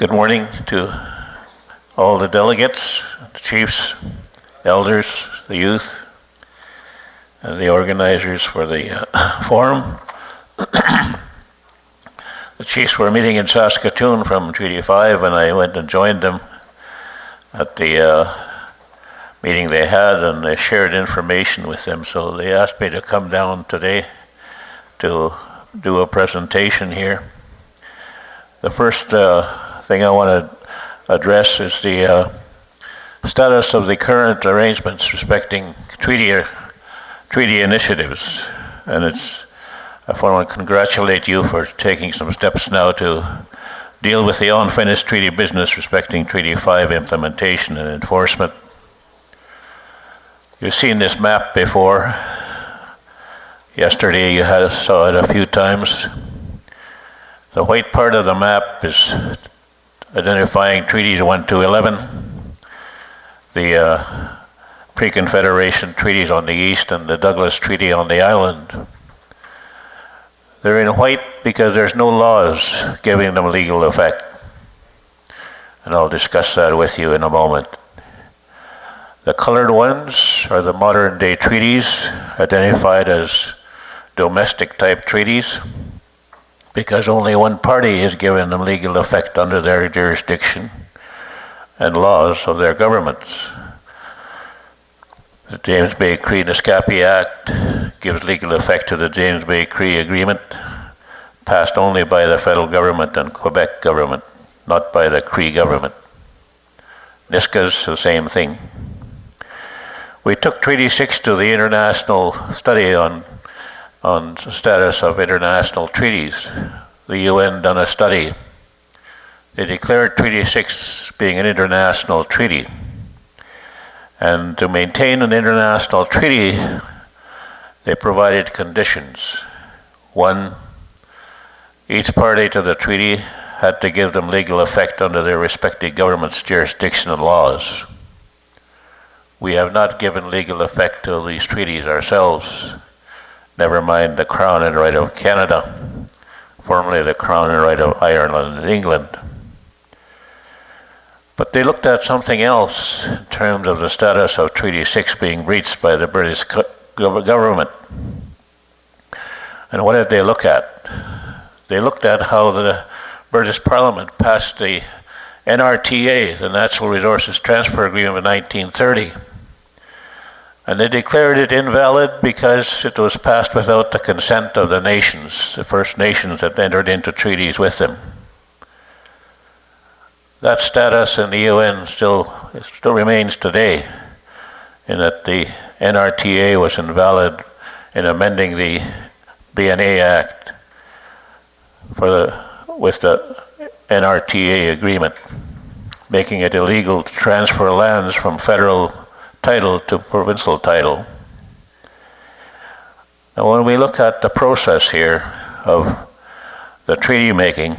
Good morning to all the delegates, the chiefs, elders, the youth, and the organizers for the forum. The chiefs were meeting in Saskatoon from Treaty 5, and I went and joined them at the meeting they had, and I shared information with them. So they asked me to come down today to do a presentation here. The first thing I want to address is the status of the current arrangements respecting treaty initiatives, and I want to congratulate you for taking some steps now to deal with the unfinished treaty business respecting Treaty 5 implementation and enforcement. You've seen this map before. Yesterday you saw it a few times. The white part of the map is identifying treaties 1 to 11, the pre-Confederation treaties on the east and the Douglas Treaty on the island. They're in white because there's no laws giving them legal effect, and I'll discuss that with you in a moment. The colored ones are the modern day treaties identified as domestic type treaties, because only one party is given them legal effect under their jurisdiction and laws of their governments. The James Bay Cree-Nescapi Act gives legal effect to the James Bay Cree Agreement, passed only by the federal government and Quebec government, not by the Cree government. Nisga's the same thing. We took Treaty 6 to the international study on the status of international treaties. The UN done a study. They declared Treaty 6 being an international treaty. And to maintain an international treaty, they provided conditions. One, each party to the treaty had to give them legal effect under their respective government's jurisdiction and laws. We have not given legal effect to these treaties ourselves. Never mind the Crown and Right of Canada, formerly the Crown and Right of Ireland and England. But they looked at something else in terms of the status of Treaty 6 being breached by the British government. And what did they look at? They looked at how the British Parliament passed the NRTA, the Natural Resources Transfer Agreement of 1930. And they declared it invalid because it was passed without the consent of the nations, the First Nations that entered into treaties with them. That status in the UN still remains today, in that the NRTA was invalid in amending the BNA Act with the NRTA agreement, making it illegal to transfer lands from federal title to provincial title. Now when we look at the process here of the treaty making,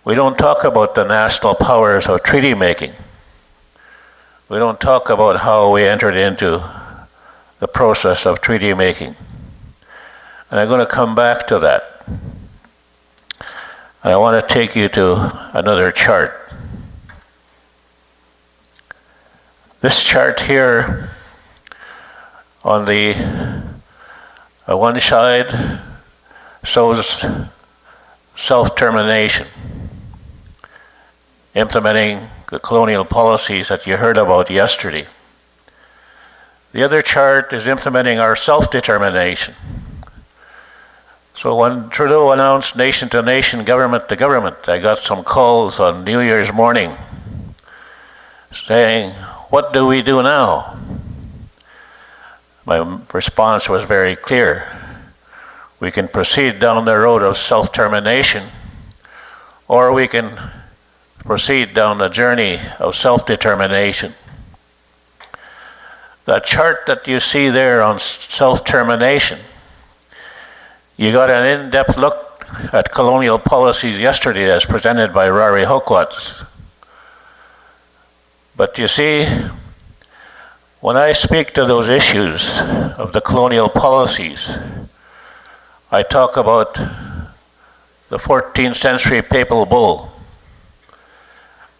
we don't talk about the national powers of treaty making. We don't talk about how we entered into the process of treaty making. And I'm going to come back to that. And I want to take you to another chart. This chart here on the one side shows self-termination, implementing the colonial policies that you heard about yesterday. The other chart is implementing our self-determination. So when Trudeau announced nation to nation, government to government, I got some calls on New Year's morning saying, "What do we do now?" My response was very clear. We can proceed down the road of self-termination, or we can proceed down the journey of self-determination. The chart that you see there on self-termination, you got an in-depth look at colonial policies yesterday as presented by Rari Hokwats. But you see, when I speak to those issues of the colonial policies, I talk about the 14th century papal bull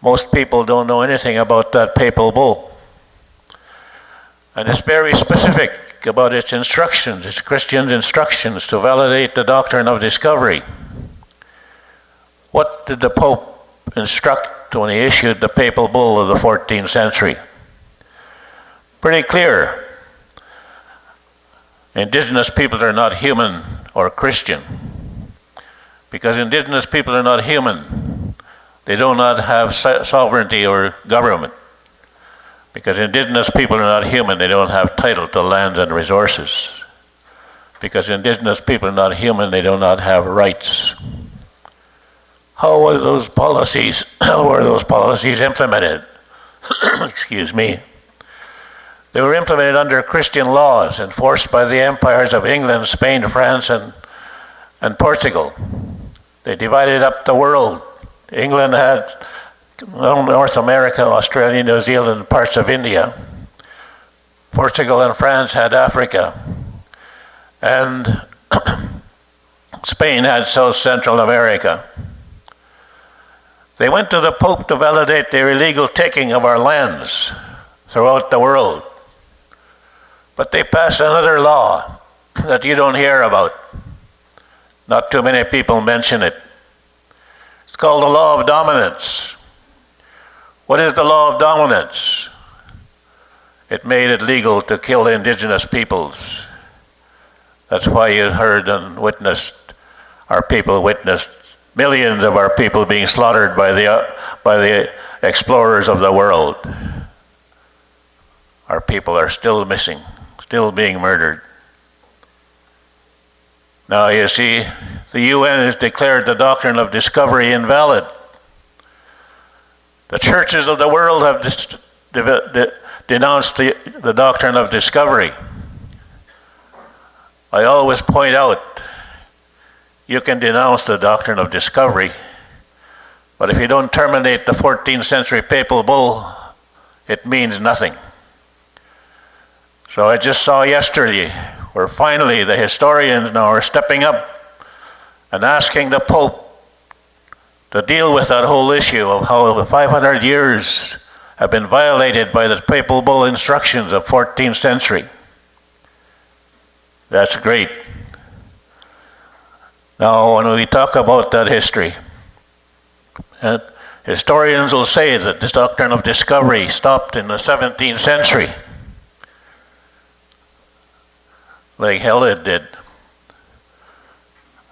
Most people don't know anything about that papal bull. And it's very specific about its instructions, its Christian instructions to validate the doctrine of discovery. What did the Pope instruct when he issued the papal bull of the 14th century? Pretty clear. Indigenous peoples are not human or Christian. Because indigenous people are not human, they do not have sovereignty or government. Because indigenous people are not human, they don't have title to lands and resources. Because indigenous people are not human, they do not have rights. How were those policies implemented? Excuse me. They were implemented under Christian laws enforced by the empires of England, Spain, France, and Portugal. They divided up the world. England had North America, Australia, New Zealand, parts of India. Portugal and France had Africa. And Spain had South Central America. They went to the Pope to validate their illegal taking of our lands throughout the world. But they passed another law that you don't hear about. Not too many people mention it. It's called the law of dominance. What is the law of dominance? It made it legal to kill indigenous peoples. That's why you heard and witnessed, millions of our people being slaughtered by the explorers of the world. Our people are still missing, still being murdered. Now you see, the UN has declared the doctrine of discovery invalid. The churches of the world have denounced the doctrine of discovery. I always point out, you can denounce the doctrine of discovery, but if you don't terminate the 14th century papal bull, it means nothing. So I just saw yesterday where finally the historians now are stepping up and asking the Pope to deal with that whole issue of how the 500 years have been violated by the papal bull instructions of 14th century. That's great. Now, when we talk about that history, historians will say that this doctrine of discovery stopped in the 17th century, like hell it did.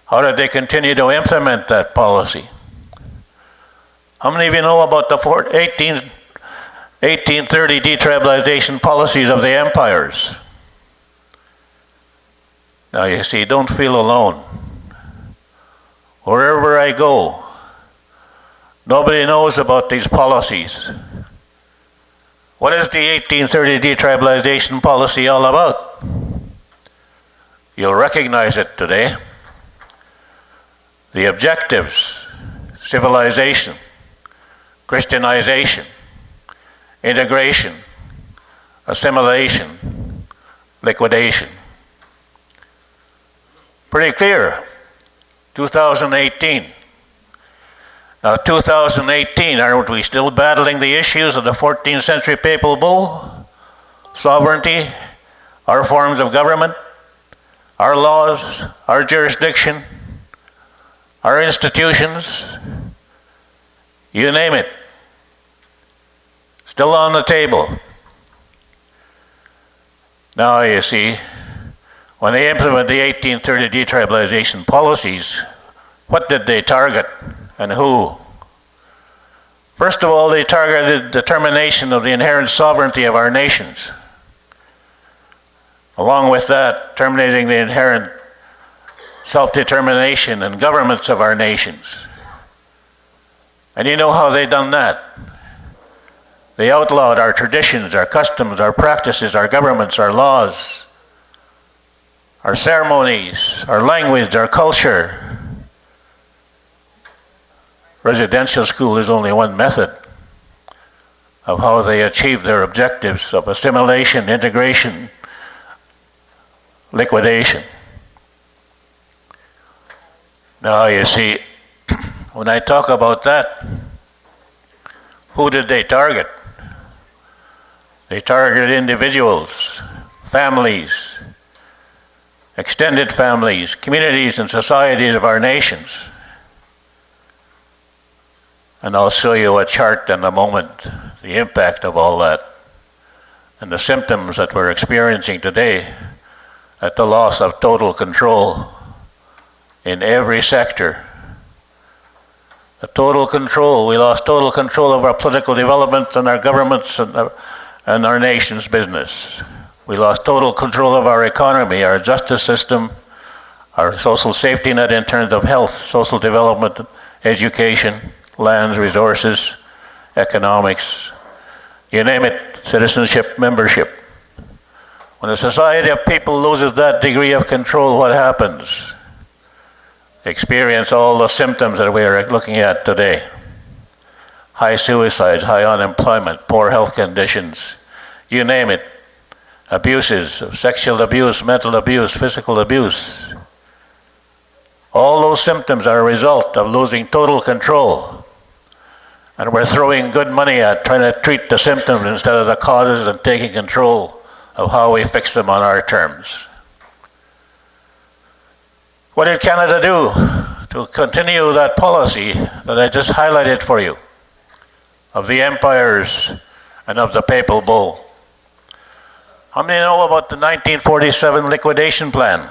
How did they continue to implement that policy? How many of you know about the 1830 detribalization policies of the empires? Now you see, don't feel alone. Wherever I go, nobody knows about these policies. What is the 1830 detribalization policy all about? You'll recognize it today. The objectives: civilization, Christianization, integration, assimilation, liquidation. Pretty clear. 2018. Now 2018, aren't we still battling the issues of the 14th century papal bull? Sovereignty, our forms of government, our laws, our jurisdiction, our institutions, you name it. Still on the table. Now you see, when they implemented the 1830 detribalization policies, what did they target and who? First of all, they targeted the termination of the inherent sovereignty of our nations. Along with that, terminating the inherent self-determination and governments of our nations. And you know how they done that? They outlawed our traditions, our customs, our practices, our governments, our laws, our ceremonies, our language, our culture. Residential school is only one method of how they achieve their objectives of assimilation, integration, liquidation. Now you see, when I talk about that, Who did they target? They targeted individuals, families, extended families, communities and societies of our nations. And I'll show you a chart in a moment, the impact of all that, and the symptoms that we're experiencing today at the loss of total control in every sector. The total control, we lost total control of our political development and our governments and our nation's business. We lost total control of our economy, our justice system, our social safety net in terms of health, social development, education, lands, resources, economics, you name it, citizenship, membership. When a society of people loses that degree of control, what happens? Experience all the symptoms that we are looking at today. High suicides, high unemployment, poor health conditions, you name it. Abuses, sexual abuse, mental abuse, physical abuse. All those symptoms are a result of losing total control. And we're throwing good money at trying to treat the symptoms instead of the causes and taking control of how we fix them on our terms. What did Canada do to continue that policy that I just highlighted for you, of the empires and of the papal bull? How many know about the 1947 liquidation plan?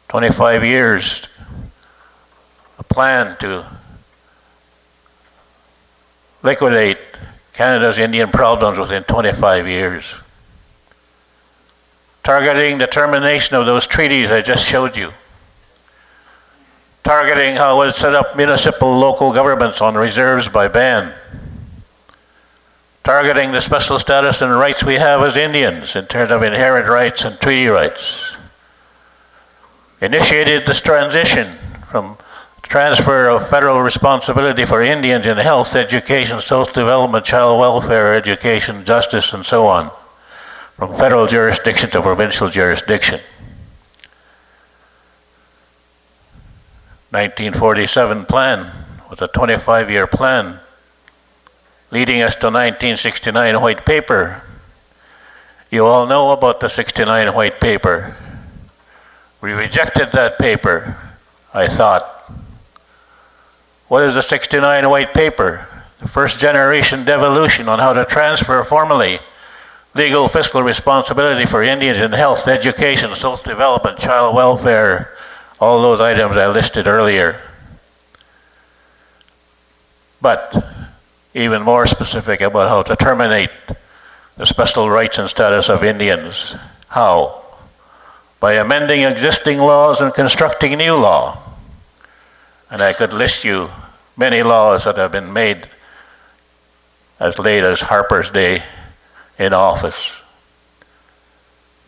"25 years, a plan to liquidate Canada's Indian problems within 25 years. Targeting the termination of those treaties I just showed you. Targeting how it set up municipal local governments on reserves by ban. Targeting the special status and rights we have as Indians in terms of inherent rights and treaty rights. Initiated this transition from transfer of federal responsibility for Indians in health, education, social development, child welfare, education, justice, and so on, from federal jurisdiction to provincial jurisdiction. 1947 plan was a 25-year plan, leading us to 1969 White Paper. You all know about the 69 White Paper. We rejected that paper, I thought. What is the 69 White Paper? The first generation devolution on how to transfer formally legal fiscal responsibility for Indians in health, education, social development, child welfare, all those items I listed earlier. But even more specific about how to terminate the special rights and status of Indians. How? By amending existing laws and constructing new law. And I could list you many laws that have been made as late as Harper's Day in office.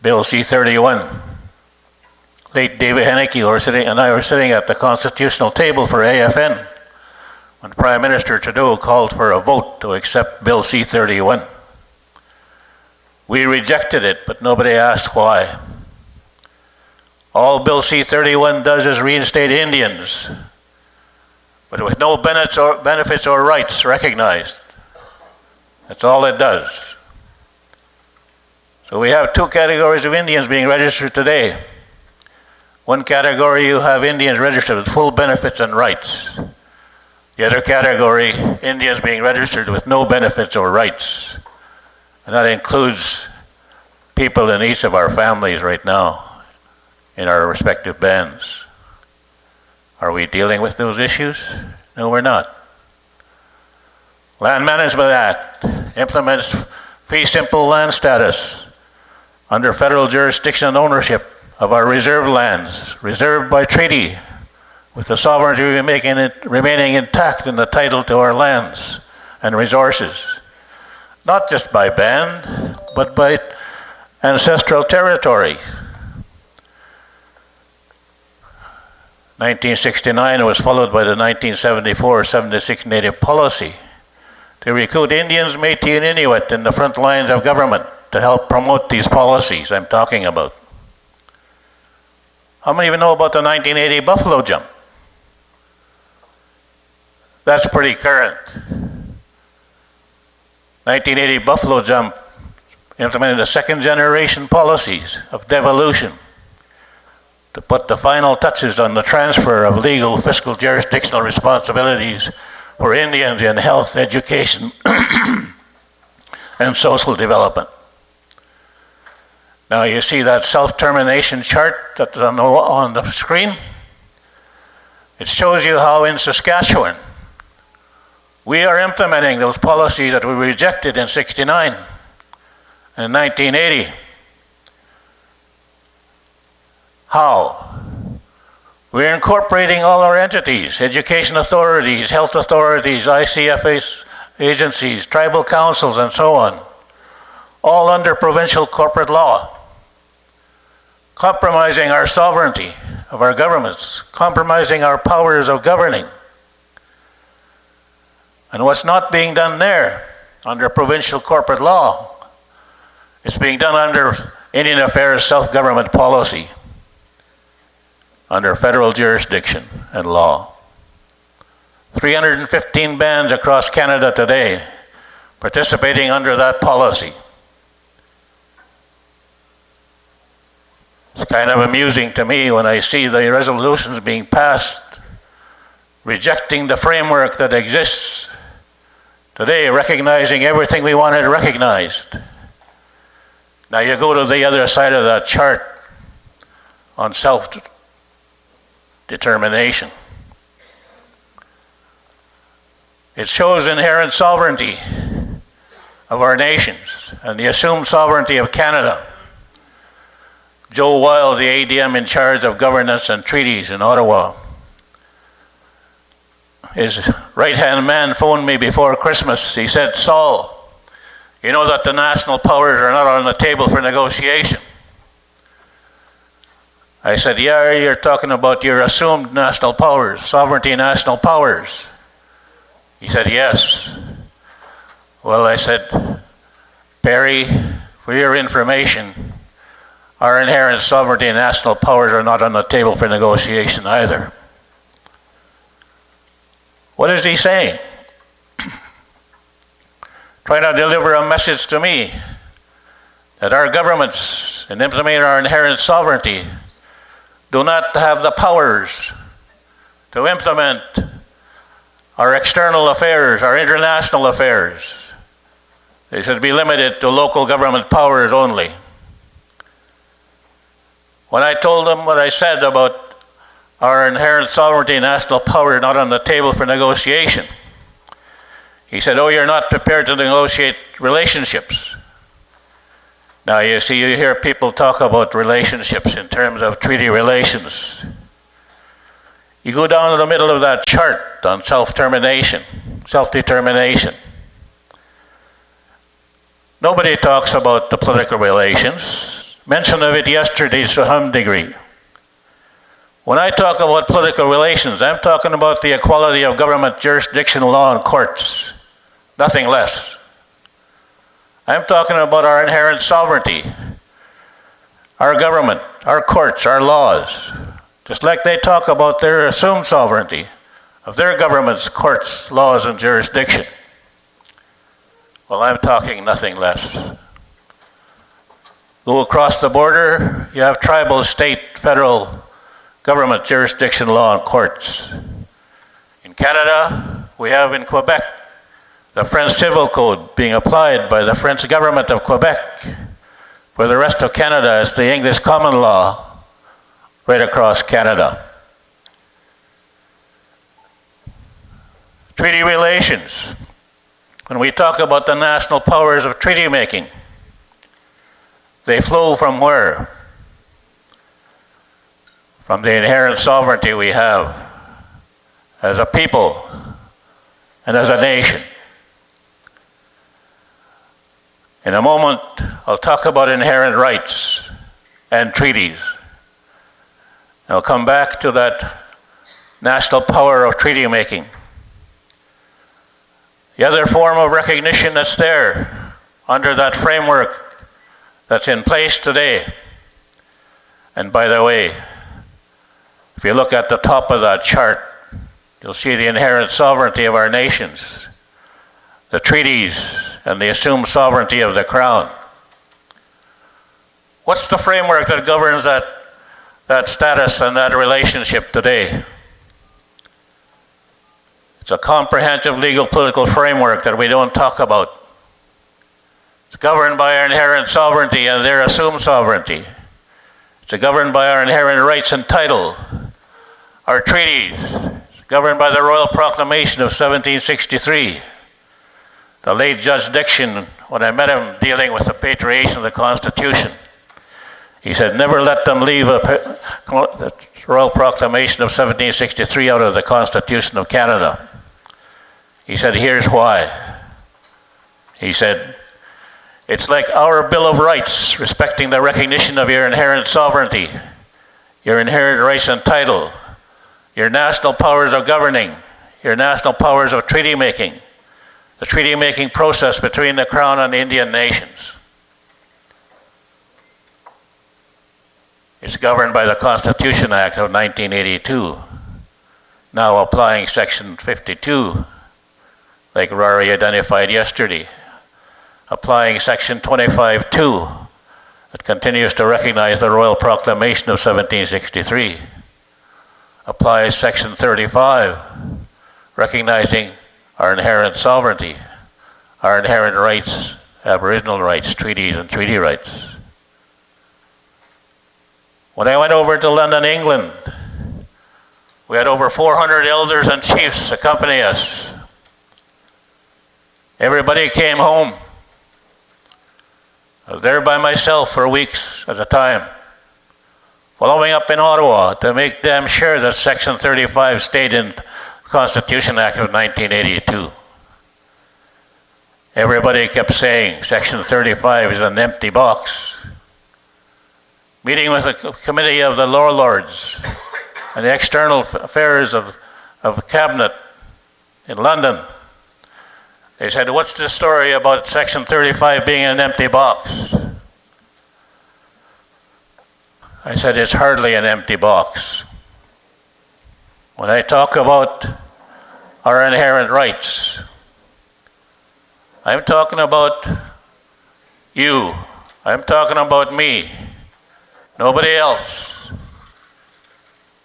Bill C-31. Late David Henneke and I were sitting at the constitutional table for AFN when Prime Minister Trudeau called for a vote to accept Bill C-31. We rejected it, but nobody asked why. All Bill C-31 does is reinstate Indians, but with no benefits or rights recognized. That's all it does. So we have two categories of Indians being registered today. One category, you have Indians registered with full benefits and rights. The other category, Indians being registered with no benefits or rights. And that includes people in each of our families right now in our respective bands. Are we dealing with those issues? No, we're not. Land Management Act implements fee simple land status under federal jurisdiction and ownership of our reserved lands, reserved by treaty, with the sovereignty remaining intact in the title to our lands and resources, not just by ban, but by ancestral territory. 1969 was followed by the 1974-76 Native Policy to recruit Indians, Métis, and Inuit in the front lines of government to help promote these policies I'm talking about. How many of you know about the 1980 Buffalo Jump? That's pretty current. 1980 Buffalo Jump implemented the second generation policies of devolution to put the final touches on the transfer of legal fiscal jurisdictional responsibilities for Indians in health, education, and social development. Now you see that self-termination chart that's on the screen? It shows you how in Saskatchewan we are implementing those policies that we rejected in '69 and 1980. How? We're incorporating all our entities, education authorities, health authorities, ICFA agencies, tribal councils, and so on, all under provincial corporate law, compromising our sovereignty of our governments, compromising our powers of governing. And what's not being done there under provincial corporate law, it's being done under Indian Affairs self-government policy, under federal jurisdiction and law. 315 bands across Canada today participating under that policy. It's kind of amusing to me when I see the resolutions being passed rejecting the framework that exists today, recognizing everything we wanted recognized. Now you go to the other side of that chart on self-determination. It shows inherent sovereignty of our nations and the assumed sovereignty of Canada. Joe Weil, the ADM in charge of governance and treaties in Ottawa, his right-hand man phoned me before Christmas. He said, "Saul, you know that the national powers are not on the table for negotiation." I said, "Yeah, you're talking about your assumed national powers, sovereignty national powers." He said, "Yes." Well, I said, "Perry, for your information, our inherent sovereignty and national powers are not on the table for negotiation either." What is he saying? Trying to deliver a message to me that our governments, in implementing our inherent sovereignty, do not have the powers to implement our external affairs, our international affairs. They should be limited to local government powers only. When I told him what I said about our inherent sovereignty and national power not on the table for negotiation, he said, "Oh, you're not prepared to negotiate relationships." Now you see, you hear people talk about relationships in terms of treaty relations. You go down to the middle of that chart on self-determination. Nobody talks about the political relations. Mention of it yesterday to some degree. When I talk about political relations, I'm talking about the equality of government, jurisdictional law, and courts. Nothing less. I'm talking about our inherent sovereignty, our government, our courts, our laws. Just like they talk about their assumed sovereignty of their governments, courts, laws, and jurisdiction. Well, I'm talking nothing less. Go across the border, you have tribal, state, federal government, jurisdiction, law, and courts. In Canada, we have in Quebec the French Civil Code being applied by the French government of Quebec. For the rest of Canada, it's the English common law right across Canada. Treaty relations. When we talk about the national powers of treaty making, they flow from where? From the inherent sovereignty we have as a people and as a nation. In a moment, I'll talk about inherent rights and treaties. I'll come back to that national power of treaty making. The other form of recognition that's there under that framework that's in place today. And by the way, if you look at the top of that chart, You'll see the inherent sovereignty of our nations, the treaties, and the assumed sovereignty of the Crown. What's the framework that governs that status and that relationship today? It's a comprehensive legal political framework that we don't talk about. It's governed by our inherent sovereignty and their assumed sovereignty. It's governed by our inherent rights and title, our treaties. It's governed by the Royal Proclamation of 1763. The late Judge Dixon, when I met him dealing with the patriation of the Constitution, he said, never let them leave the Royal Proclamation of 1763 out of the Constitution of Canada. He said, here's why. He said, it's like our Bill of Rights, respecting the recognition of your inherent sovereignty, your inherent rights and title, your national powers of governing, your national powers of treaty making, the treaty making process between the Crown and the Indian nations. It's governed by the Constitution Act of 1982, now applying Section 52, like Rory identified yesterday, applying Section 25(2) that continues to recognize the Royal Proclamation of 1763, applies Section 35, recognizing our inherent sovereignty, our inherent rights, Aboriginal rights, treaties and treaty rights. When I went over to London, England, we had over 400 elders and chiefs accompany us. Everybody came home. I was there by myself for weeks at a time, following up in Ottawa to make damn sure that Section 35 stayed in the Constitution Act of 1982. Everybody kept saying Section 35 is an empty box. Meeting with the committee of the Lower Lords and the External Affairs of Cabinet in London, they said, what's the story about Section 35 being an empty box? I said, it's hardly an empty box. When I talk about our inherent rights, I'm talking about you. I'm talking about me. Nobody else.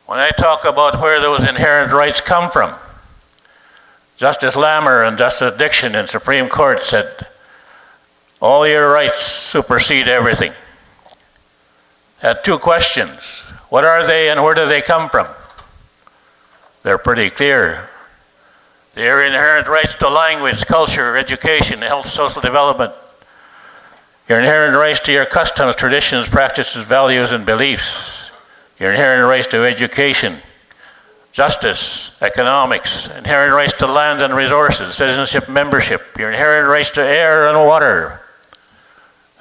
When I talk about where those inherent rights come from, Justice Lammer and Justice Dixon in Supreme Court said, all your rights supersede everything. Had two questions. What are they and where do they come from? They're pretty clear. Their inherent rights to language, culture, education, health, social development. Your inherent rights to your customs, traditions, practices, values, and beliefs. Your inherent rights to education, justice, economics, inherent rights to land and resources, citizenship, membership, your inherent rights to air and water.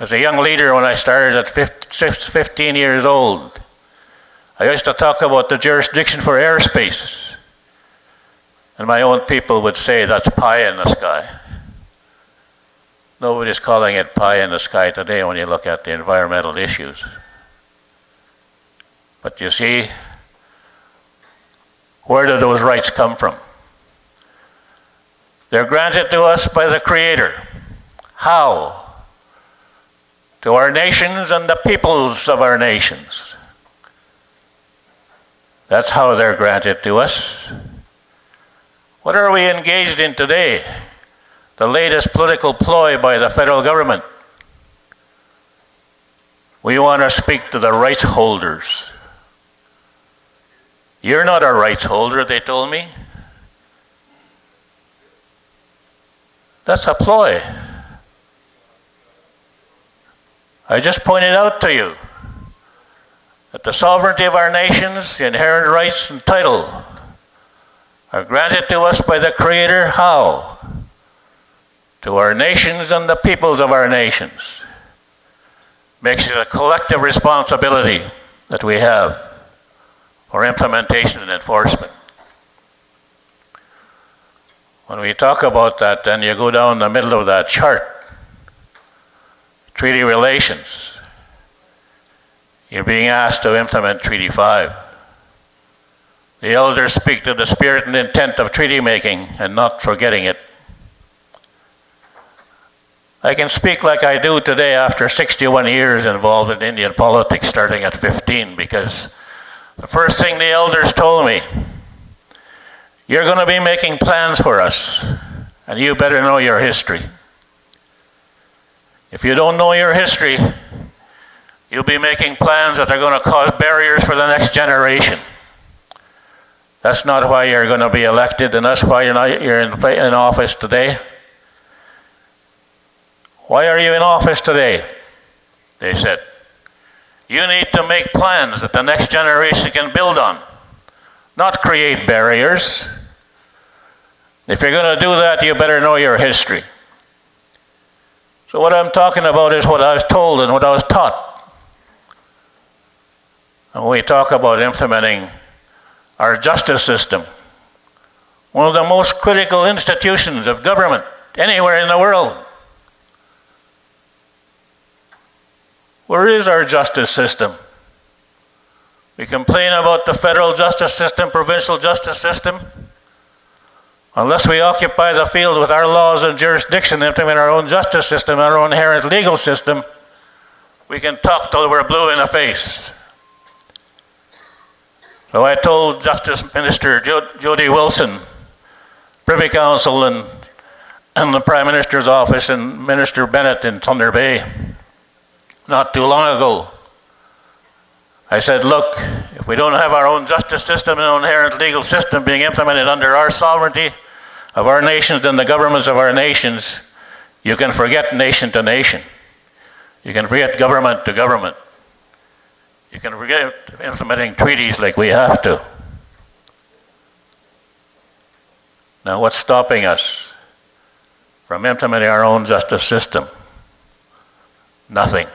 As a young leader, when I started at 15 years old, I used to talk about the jurisdiction for airspace. And my own people would say, that's pie in the sky. Nobody's calling it pie in the sky today when you look at the environmental issues. But you see, where do those rights come from? They're granted to us by the Creator. How? To our nations and the peoples of our nations. That's how they're granted to us. What are we engaged in today? The latest political ploy by the federal government. We want to speak to the rights holders. You're not a rights holder, they told me. That's a ploy. I just pointed out to you that the sovereignty of our nations, the inherent rights and title, are granted to us by the Creator. How? To our nations and the peoples of our nations. Makes it a collective responsibility that we have for implementation and enforcement. When we talk about that, then you go down the middle of that chart, treaty relations. You're being asked to implement Treaty 5. The elders speak to the spirit and intent of treaty making and not forgetting it. I can speak like I do today after 61 years involved in Indian politics, starting at 15, because the first thing the elders told me, you're going to be making plans for us, and you better know your history. If you don't know your history, you'll be making plans that are going to cause barriers for the next generation. That's not why you're going to be elected, and that's why you're in office today. Why are you in office today? They said, you need to make plans that the next generation can build on, not create barriers. If you're going to do that, you better know your history. So what I'm talking about is what I was told and what I was taught. And when we talk about implementing our justice system, one of the most critical institutions of government anywhere in the world. Where is our justice system? We complain about the federal justice system, provincial justice system. Unless we occupy the field with our laws and jurisdiction, implement our own justice system, our own inherent legal system, we can talk till we're blue in the face. So I told Justice Minister Jody Wilson, Privy Council, and the Prime Minister's office, and Minister Bennett in Thunder Bay, not too long ago. I said, look, if we don't have our own justice system and own inherent legal system being implemented under our sovereignty of our nations and the governments of our nations, you can forget nation to nation. You can forget government to government. You can forget implementing treaties like we have to. Now, what's stopping us from implementing our own justice system? Nothing.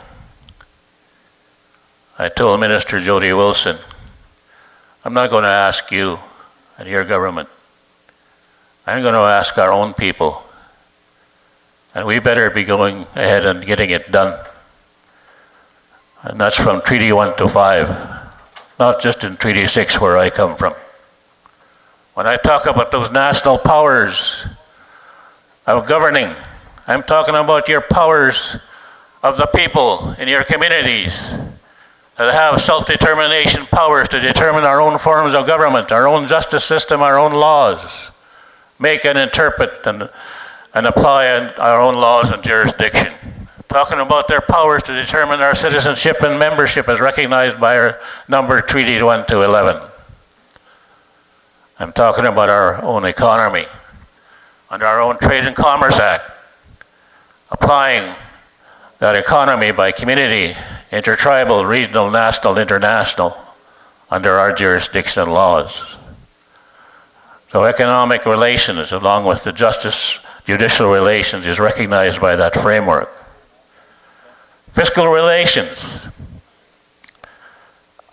I told Minister Jody Wilson, I'm not going to ask you and your government. I'm going to ask our own people. And we better be going ahead and getting it done. And that's from Treaty 1 to 5, not just in Treaty 6 where I come from. When I talk about those national powers of governing, I'm talking about your powers of the people in your communities that have self-determination powers to determine our own forms of government, our own justice system, our own laws, make and interpret and apply our own laws and jurisdiction. Talking about their powers to determine our citizenship and membership as recognized by our number treaties 1 to 11. I'm talking about our own economy, under our own Trade and Commerce Act, applying that economy by community, intertribal, regional, national, international, under our jurisdiction laws. So economic relations, along with the justice, judicial relations, is recognized by that framework. Fiscal relations.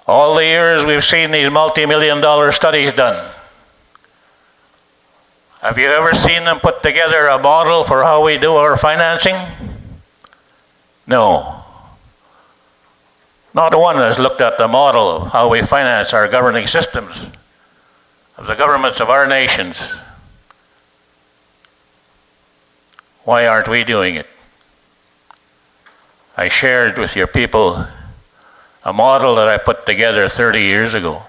All the years we've seen these multi-million-dollar studies done. Have you ever seen them put together a model for how we do our financing? No. Not one has looked at the model of how we finance our governing systems of the governments of our nations. Why aren't we doing it? I shared with your people a model that I put together 30 years ago.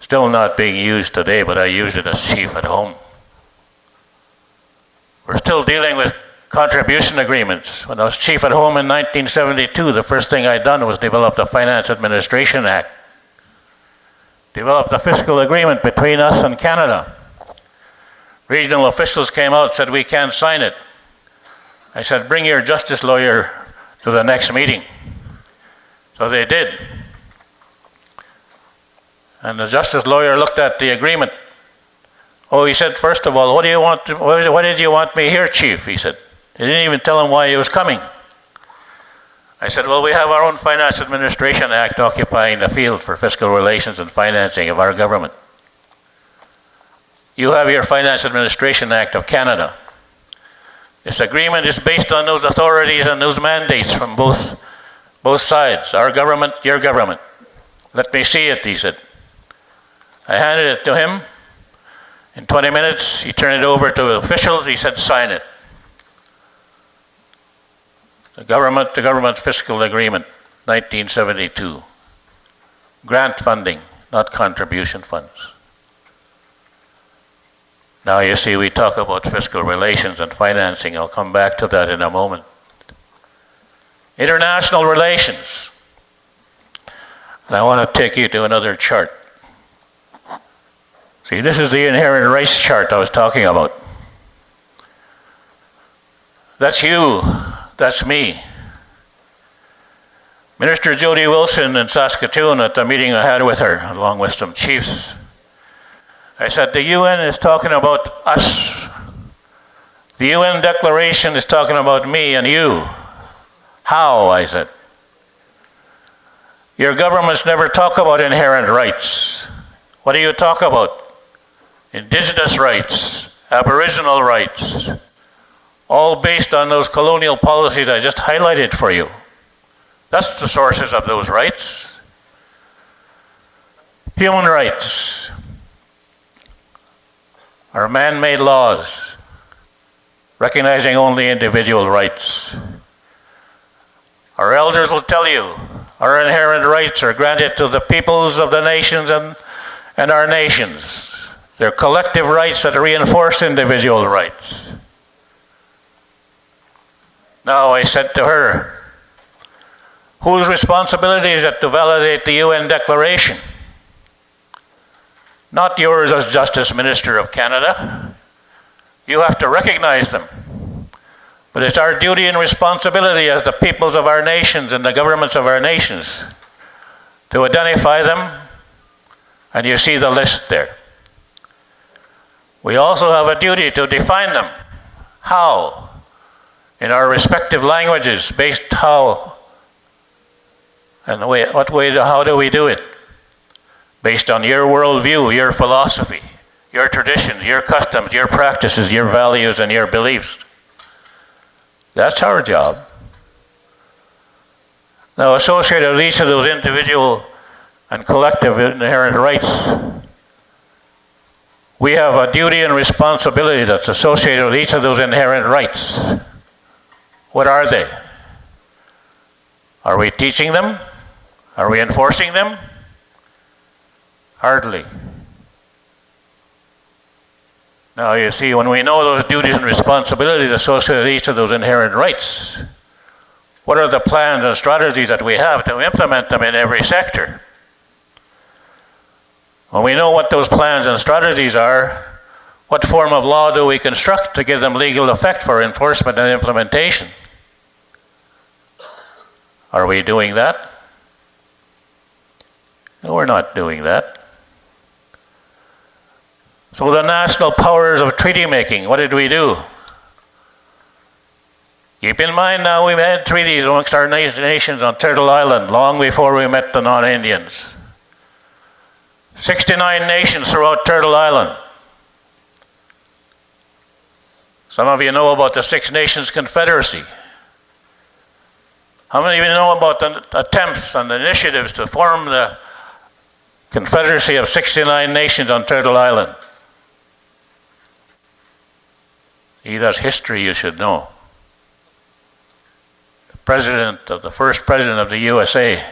Still not being used today, but I use it as chief at home. We're still dealing with contribution agreements. When I was chief at home in 1972, the first thing I'd done was develop the Finance Administration Act. Developed a fiscal agreement between us and Canada. Regional officials came out and said, we can't sign it. I said, bring your justice lawyer to the next meeting. So they did. And the justice lawyer looked at the agreement. Oh, he said, first of all, why did you want me here, chief? He said. He didn't even tell him why he was coming. I said, well, we have our own Finance Administration Act occupying the field for fiscal relations and financing of our government. You have your Finance Administration Act of Canada. This agreement is based on those authorities and those mandates from both sides, our government, your government. Let me see it, he said. I handed it to him. In 20 minutes, he turned it over to officials. He said, sign it. The government fiscal agreement, 1972. Grant funding, not contribution funds. Now you see, we talk about fiscal relations and financing. I'll come back to that in a moment. International relations. And I want to take you to another chart. See, this is the inherent rights chart I was talking about. That's you. That's me. Minister Jody Wilson in Saskatoon, at the meeting I had with her, along with some chiefs, I said, the UN is talking about us. The UN declaration is talking about me and you. How? I said. Your governments never talk about inherent rights. What do you talk about? Indigenous rights, Aboriginal rights, all based on those colonial policies I just highlighted for you. That's the sources of those rights. Human rights are man-made laws, recognizing only individual rights. Our elders will tell you our inherent rights are granted to the peoples of the nations and our nations. They're collective rights that reinforce individual rights. Now I said to her, whose responsibility is it to validate the UN Declaration? Not yours as Justice Minister of Canada. You have to recognize them. But it's our duty and responsibility as the peoples of our nations and the governments of our nations to identify them, and you see the list there. We also have a duty to define them. How? In our respective languages, based how, and how do we do it? Based on your worldview, your philosophy, your traditions, your customs, your practices, your values, and your beliefs. That's our job. Now, associated with each of those individual and collective inherent rights, we have a duty and responsibility that's associated with each of those inherent rights. What are they? Are we teaching them? Are we enforcing them? Hardly. Now you see, when we know those duties and responsibilities associated with each of those inherent rights, what are the plans and strategies that we have to implement them in every sector? When we know what those plans and strategies are, what form of law do we construct to give them legal effect for enforcement and implementation? Are we doing that? No, we're not doing that. So the national powers of treaty making, what did we do? Keep in mind now, we've had treaties amongst our nations on Turtle Island long before we met the non-Indians. 69 nations throughout Turtle Island. Some of you know about the Six Nations Confederacy. How many of you know about the attempts and initiatives to form the Confederacy of 69 nations on Turtle Island? See, that's history you should know. The first president of the USA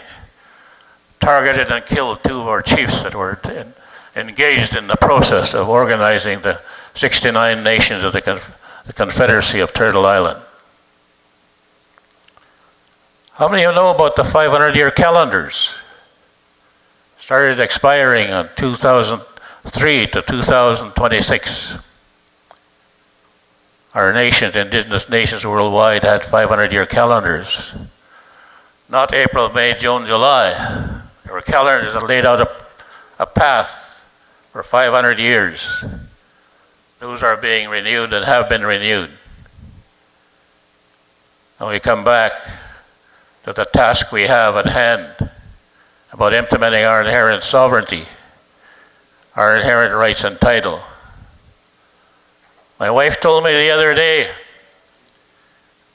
targeted and killed two of our chiefs that were engaged in the process of organizing the 69 nations of the Confederacy of Turtle Island. How many of you know about the 500-year calendars? Started expiring on 2003 to 2026. Our nations, indigenous nations worldwide, had 500-year calendars. Not April, May, June, July. There were calendars that laid out a path for 500 years. Those are being renewed and have been renewed. And we come back to the task we have at hand about implementing our inherent sovereignty, our inherent rights and title. My wife told me the other day,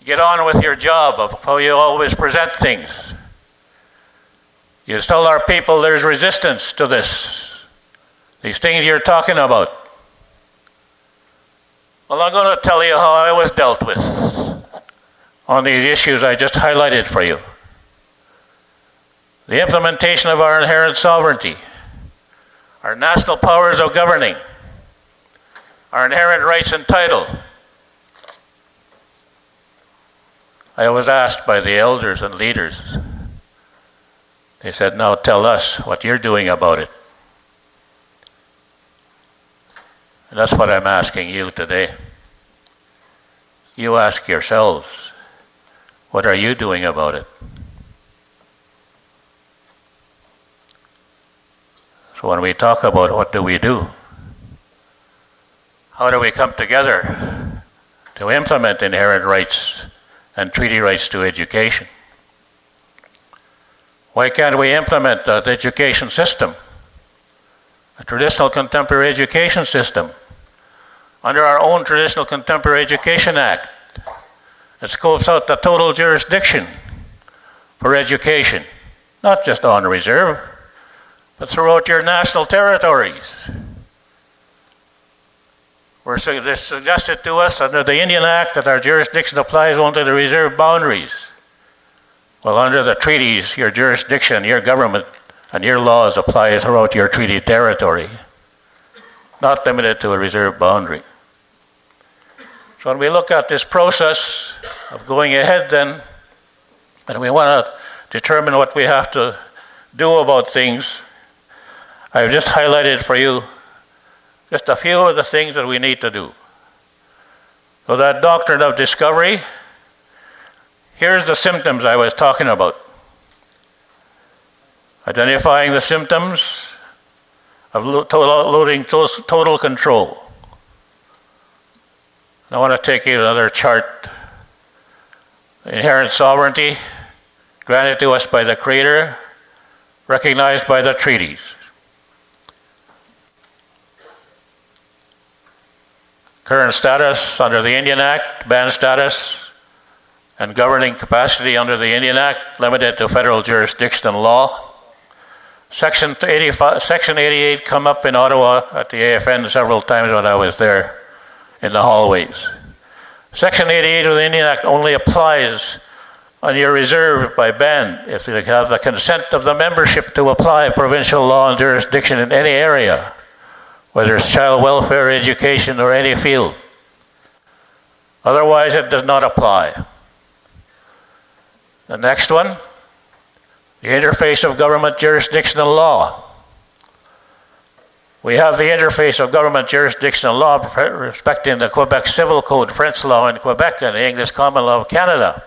get on with your job of how you always present things. You tell our people there's resistance to this. These things you're talking about. Well, I'm going to tell you how I was dealt with on these issues I just highlighted for you. The implementation of our inherent sovereignty, our national powers of governing, our inherent rights and title. I was asked by the elders and leaders. They said, now tell us what you're doing about it. And that's what I'm asking you today. You ask yourselves, what are you doing about it? So when we talk about what do we do, how do we come together to implement inherent rights and treaty rights to education? Why can't we implement that education system, a traditional contemporary education system, under our own Traditional Contemporary Education Act that scopes out the total jurisdiction for education, not just on reserve, but throughout your national territories? We're suggested to us under the Indian Act that our jurisdiction applies only to the reserve boundaries. Well, under the treaties, your jurisdiction, your government, and your laws apply throughout your treaty territory, not limited to a reserve boundary. So when we look at this process of going ahead then, and we want to determine what we have to do about things, I've just highlighted for you just a few of the things that we need to do. So that doctrine of discovery, here's the symptoms I was talking about. Identifying the symptoms of losing total control. I want to take you to another chart. Inherent sovereignty, granted to us by the Creator, recognized by the treaties. Current status under the Indian Act, band status, and governing capacity under the Indian Act, limited to federal jurisdiction and law. Section 88 come up in Ottawa at the AFN several times when I was there in the hallways. Section 88 of the Indian Act only applies on your reserve by band if you have the consent of the membership to apply provincial law and jurisdiction in any area, whether it's child welfare, education, or any field. Otherwise, it does not apply. The next one, the interface of government jurisdiction and law. We have the interface of government jurisdiction and law respecting the Quebec Civil Code, French law in Quebec, and the English Common Law of Canada.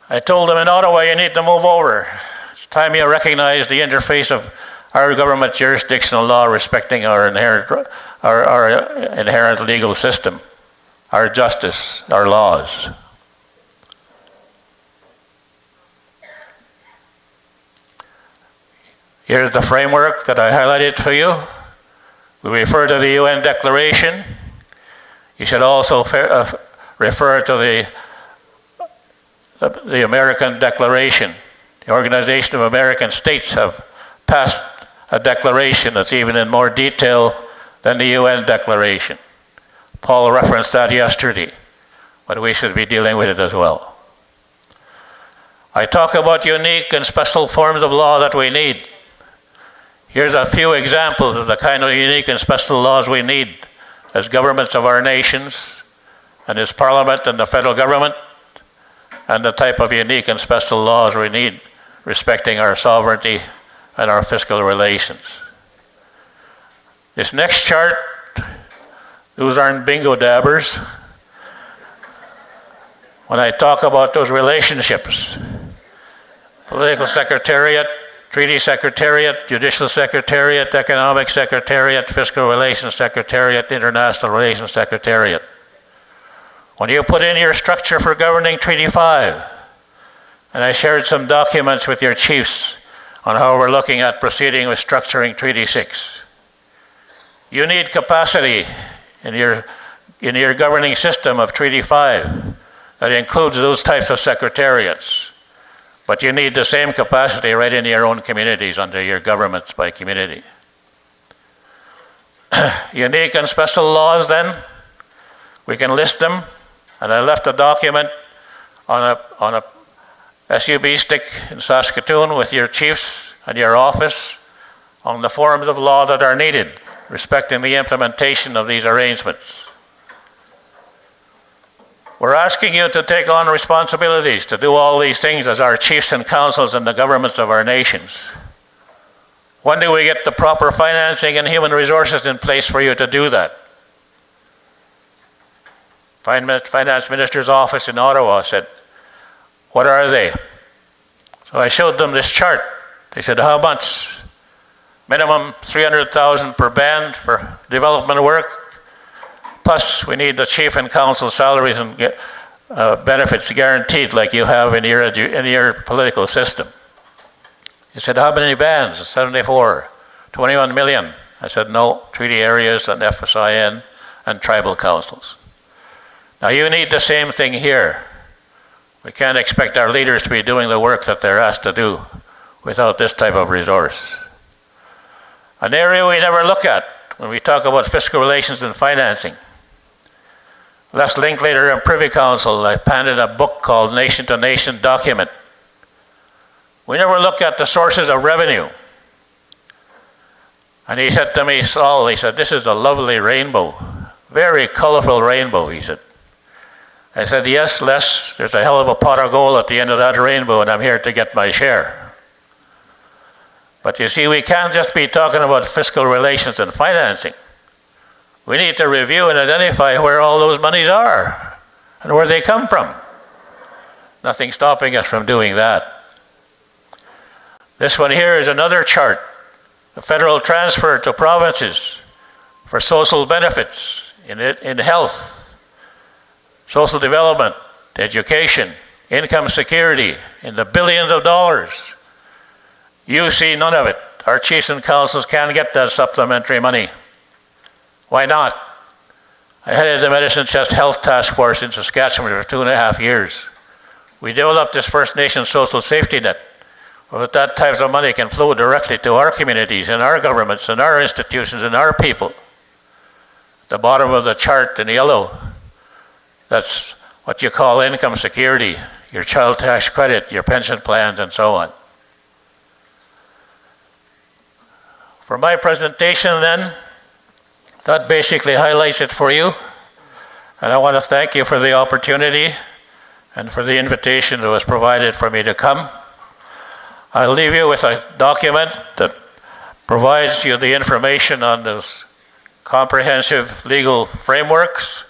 I told them in Ottawa, you need to move over. It's time you recognize the interface of our government jurisdictional law respecting our inherent legal system, our justice, our laws. Here's the framework that I highlighted for you. We refer to the UN Declaration. You should also refer to the American Declaration. The Organization of American States have passed a declaration that's even in more detail than the UN Declaration. Paul referenced that yesterday, but we should be dealing with it as well. I talk about unique and special forms of law that we need. Here's a few examples of the kind of unique and special laws we need as governments of our nations, and as Parliament and the federal government, and the type of unique and special laws we need respecting our sovereignty and our fiscal relations. This next chart, those aren't bingo dabbers. When I talk about those relationships, political secretariat, treaty secretariat, judicial secretariat, economic secretariat, fiscal relations secretariat, international relations secretariat. When you put in your structure for governing Treaty 5, and I shared some documents with your chiefs on how we're looking at proceeding with structuring Treaty 6. You need capacity in your governing system of Treaty 5 that includes those types of secretariats. But you need the same capacity right in your own communities under your governments by community. unique and special laws then. We can list them. And I left a document on a SUB stick in Saskatoon with your chiefs and your office on the forms of law that are needed, respecting the implementation of these arrangements. We're asking you to take on responsibilities to do all these things as our chiefs and councils and the governments of our nations. When do we get the proper financing and human resources in place for you to do that? Finance Minister's office in Ottawa said, what are they? So I showed them this chart. They said, how much? Minimum $300,000 per band for development work. Plus, we need the chief and council salaries and benefits guaranteed like you have in your political system. He said, how many bands? 74, 21 million. I said, no, treaty areas and FSIN and tribal councils. Now you need the same thing here. We can't expect our leaders to be doing the work that they're asked to do without this type of resource. An area we never look at when we talk about fiscal relations and financing. Last Linklater and Privy Council, I handed a book called Nation to Nation Document. We never look at the sources of revenue. And he said to me, Saul, he said, this is a lovely rainbow. Very colorful rainbow, he said. I said, yes, Les, there's a hell of a pot of gold at the end of that rainbow, and I'm here to get my share. But you see, we can't just be talking about fiscal relations and financing. We need to review and identify where all those monies are and where they come from. Nothing stopping us from doing that. This one here is another chart, the federal transfer to provinces for social benefits in health, social development, education, income security, in the billions of dollars. You see none of it. Our chiefs and councils can't get that supplementary money. Why not? I headed the Medicine Chest Health Task Force in Saskatchewan for 2.5 years. We developed this First Nations social safety net. But that type of money can flow directly to our communities and our governments and our institutions and our people. At the bottom of the chart in yellow, that's what you call income security, your child tax credit, your pension plans, and so on. For my presentation then, that basically highlights it for you. And I want to thank you for the opportunity and for the invitation that was provided for me to come. I'll leave you with a document that provides you the information on those comprehensive legal frameworks.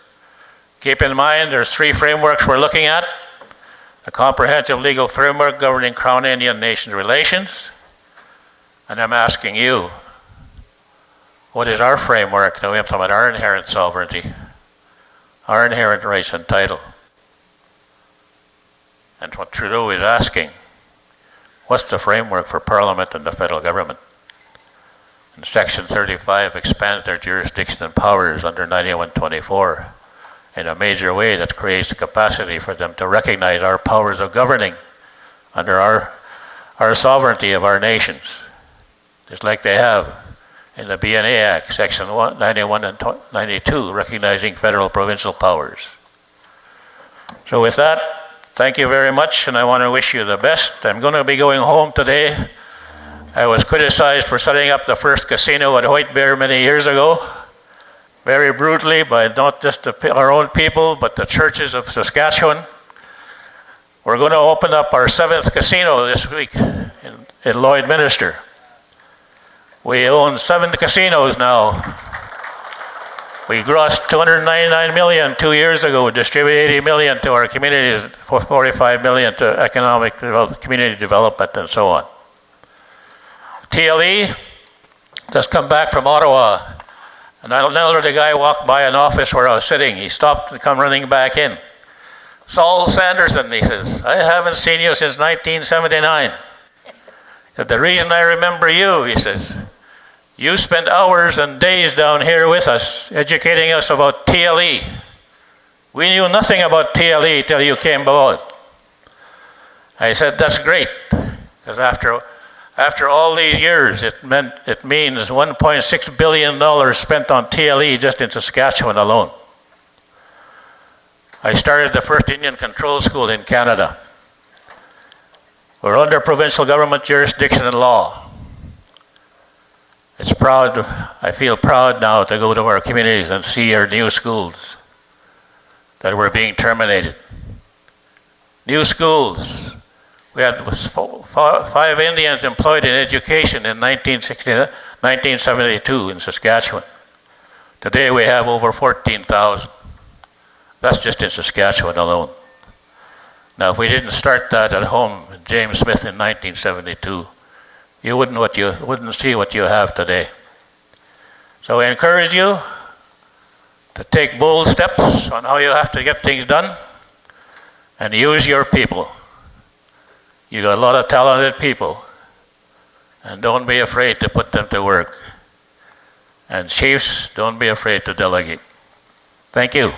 Keep in mind there's 3 frameworks we're looking at. The comprehensive legal framework governing Crown Indian Nation relations. And I'm asking you, what is our framework to implement our inherent sovereignty, our inherent rights and title? And what Trudeau is asking, what's the framework for Parliament and the federal government? And Section 35 expands their jurisdiction and powers under 9124 in a major way that creates the capacity for them to recognize our powers of governing under our sovereignty of our nations, just like they have in the BNA Act, Section 91 and 92, recognizing federal provincial powers. So with that, thank you very much, and I want to wish you the best. I'm going to be going home today. I was criticized for setting up the first casino at White Bear many years ago, very brutally by not just our own people, but the churches of Saskatchewan. We're going to open up our 7th casino this week in Lloydminster. We own 7 casinos now. We grossed $299 million 2 years ago, distributed $80 million to our communities, $45 million to economic community development, and so on. TLE just come back from Ottawa, and another guy walked by an office where I was sitting. He stopped and come running back in. Saul Sanderson, he says, I haven't seen you since 1979. But the reason I remember you, he says, you spent hours and days down here with us, educating us about TLE. We knew nothing about TLE till you came about. I said, that's great, because after After all these years, it means $1.6 billion spent on TLE just in Saskatchewan alone. I started the first Indian control school in Canada. We're under provincial government jurisdiction and law. I feel proud now to go to our communities and see our new schools that were being terminated. New schools. We had 5 Indians employed in education in 1972 in Saskatchewan. Today we have over 14,000. That's just in Saskatchewan alone. Now, if we didn't start that at home, James Smith in 1972, you wouldn't see what you have today. So I encourage you to take bold steps on how you have to get things done and use your people. You got a lot of talented people, and don't be afraid to put them to work. And chiefs, don't be afraid to delegate. Thank you.